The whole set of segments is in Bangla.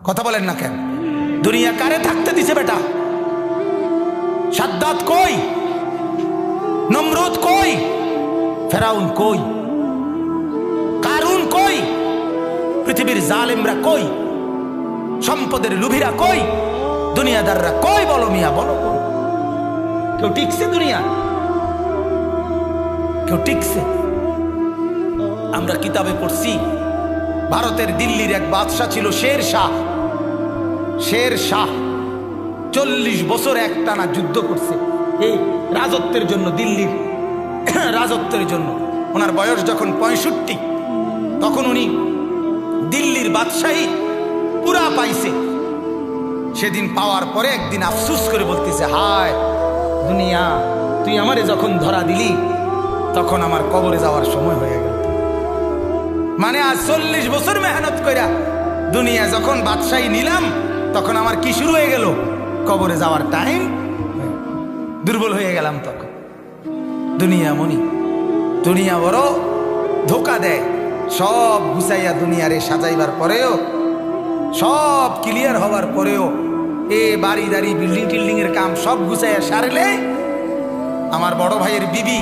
কথা বলেন না কেন? দুনিয়া কারে থাকতে দিছে বেটা? সাদ্দাত কই? নমরুদ কই? ফেরাউন কই? কারুন কই? পৃথিবীর জালেমরা কই? সম্পদের লুভিরা কই? দুনিয়াদাররা কই? বলো মিয়া, বলো। কেউ টিকছে? দুনিয়া কেউ টিকছে? আমরা কিতাবে পড়ছি, ভারতের দিল্লির এক বাদশাহ ছিল শের শাহ। শের শাহ 40 বছর একটানা যুদ্ধ করছে এই রাজত্বের জন্য, দিল্লির রাজত্বের জন্য। ওনার বয়স যখন 65, তখন উনি দিল্লির বাদশাহী পুরা পাইছে। সেদিন পাওয়ার পরে একদিন আফসুস করে বলতেছে, হায় দুনিয়া, তুই আমারে যখন ধরা দিলি তখন আমার কবরে যাওয়ার সময় হয়ে গেল। মানে আজ 40 বছর মেহনত কইরা দুনিয়া যখন বাদশাহী নিলাম, তখন আমার কি শুরু হয়ে গেল? কবরে যাওয়ার টাইম। দুর্বল হয়ে গেলাম তখন। দুনিয়া মনি, দুনিয়া বড় ধোকা দেয়। সব গুছাইয়া দুনিয়ারে সাজাইবার পরেও, সব ক্লিয়ার হবার পরেও, এ বাড়ি দাড়ি বিল্ডিং টিল্ডিং এর কাম সব গুছাইয়া সারলে, আমার বড় ভাইয়ের বিবি,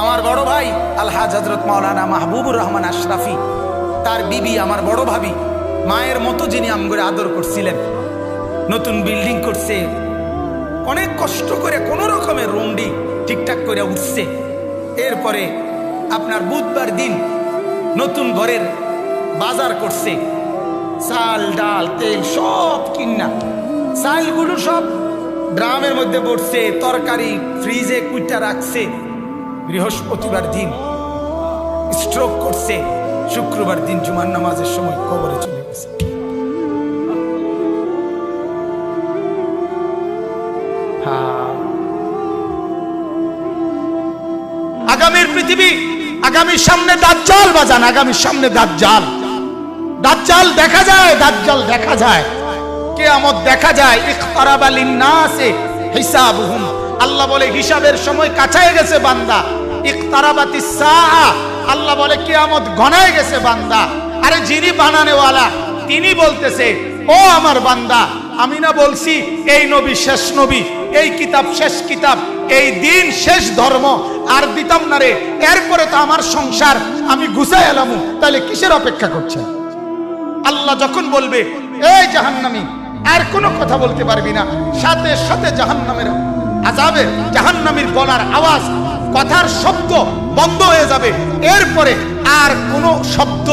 আমার বড় ভাই আলহাজ হযরত মাওলানা মাহবুবুর রহমান আশরাফি, তার বিবি আমার বড় ভাবি, মায়ের মতো যিনি আমগরে আদর করছিলেন, নতুন বিল্ডিং করছে, অনেক কষ্ট করে কোন রকমের রুমডি ঠিকঠাক করে উঠছে। এরপরে আপনার বুধবার দিন নতুন ঘরের বাজার করছে, চাল ডাল তেল সব কিনা, চালগুলো সব ড্রামের মধ্যে পড়ছে, তরকারি ফ্রিজে কুইটা রাখছে। বৃহস্পতিবার দিন স্ট্রোক করছে, শুক্রবার দিন জুমার নামাজের সময় কবরে চলে গেছে। আগামীর পৃথিবী, আগামীর সামনে দাজ্জাল বাজান, আগামীর সামনে দাজ্জাল। দাজ্জাল দেখা যায়, দাজ্জাল দেখা যায়, কিয়ামত দেখা যায়। ইকতারাবা লিন-নাসি হিসাবুহুম, আল্লাহ বলে হিসাবের সময় কাছায় গেছে বান্দা। ইকতারাবাতিস সাআ, আল্লাহ বলে কিয়ামত ঘনায় গেছে বান্দা। আরে যিনি বানানেওয়ালা তিনি বলতেছে, ও আমার বান্দা, আমি না বলছি এই নবী শেষ নবী, এই কিতাব শেষ কিতাব, এই দিন শেষ ধর্ম, আর দিতাম না রে। এরপরে তো আমার সংসার আমি গুছাই এলাম, তাহলে কিসের অপেক্ষা করছে? আল্লাহ যখন বলবে এই জাহান্নামী, আর কোনো কথা বলতে পারবি না, সাথে সাথে জাহান্নামের আযাবে, জাহান্নামীর গলার আওয়াজ, কথার শব্দ বন্ধ হয়ে যাবে। এরপরে আর কোনো শব্দ